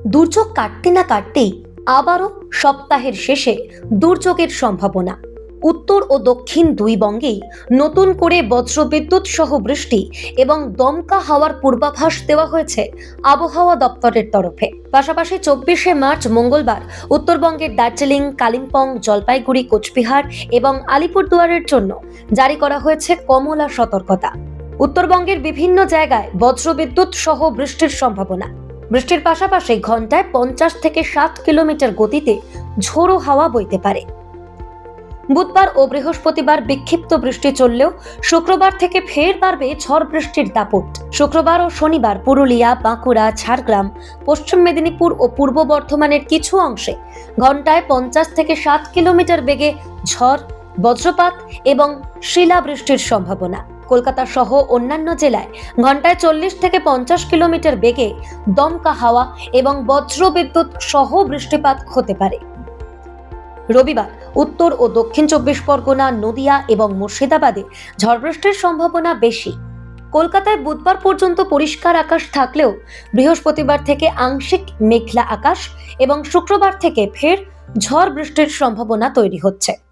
দুর্যোগ কাটতে না কাটতেই আবারও সপ্তাহের শেষে দুর্যোগের সম্ভাবনা। উত্তর ও দক্ষিণ দুই বঙ্গেই নতুন করে বজ্রবিদ্যুৎ সহ বৃষ্টি এবং দমকা হাওয়ার পূর্বাভাস দেওয়া হয়েছে আবহাওয়া দপ্তরের তরফে। পাশাপাশি 24শে মার্চ মঙ্গলবার উত্তরবঙ্গের দার্জিলিং, কালিম্পং, জলপাইগুড়ি, কোচবিহার এবং আলিপুরদুয়ারের জন্য জারি করা হয়েছে কমলা সতর্কতা। উত্তরবঙ্গের বিভিন্ন জায়গায় বজ্রবিদ্যুৎ সহ বৃষ্টির সম্ভাবনা। বৃষ্টির পাশাপাশি ঘন্টায় 50 থেকে 60 কিলোমিটার গতিতে ঝোড়ো হাওয়া বইতে পারে। বুধবার ও বৃহস্পতিবার বিক্ষিপ্ত বৃষ্টি চললেও শুক্রবার থেকে ফের বাড়বে ঝড় বৃষ্টির দাপট। শুক্রবার ও শনিবার পুরুলিয়া, বাঁকুড়া, ঝাড়গ্রাম, পশ্চিম মেদিনীপুর ও পূর্ব বর্ধমানের কিছু অংশে ঘন্টায় 50 থেকে 60 কিলোমিটার বেগে ঝড়, বজ্রপাত এবং শিলাবৃষ্টির সম্ভাবনা। কলকাতা সহ অন্যান্য জেলায় ঘন্টায় 40 থেকে 50 কিলোমিটার বেগে দমকা হাওয়া এবং বজ্রবিদ্যুৎ সহ বৃষ্টিপাত হতে পারে। রবিবার উত্তর ও দক্ষিণ 24 পরগনা, নদিয়া এবং মুর্শিদাবাদে ঝড় বৃষ্টির সম্ভাবনা বেশি। কলকাতায় বুধবার পর্যন্ত পরিষ্কার আকাশ থাকলেও বৃহস্পতিবার থেকে আংশিক মেঘলা আকাশ এবং শুক্রবার থেকে ফের ঝড় বৃষ্টির সম্ভাবনা তৈরি হচ্ছে।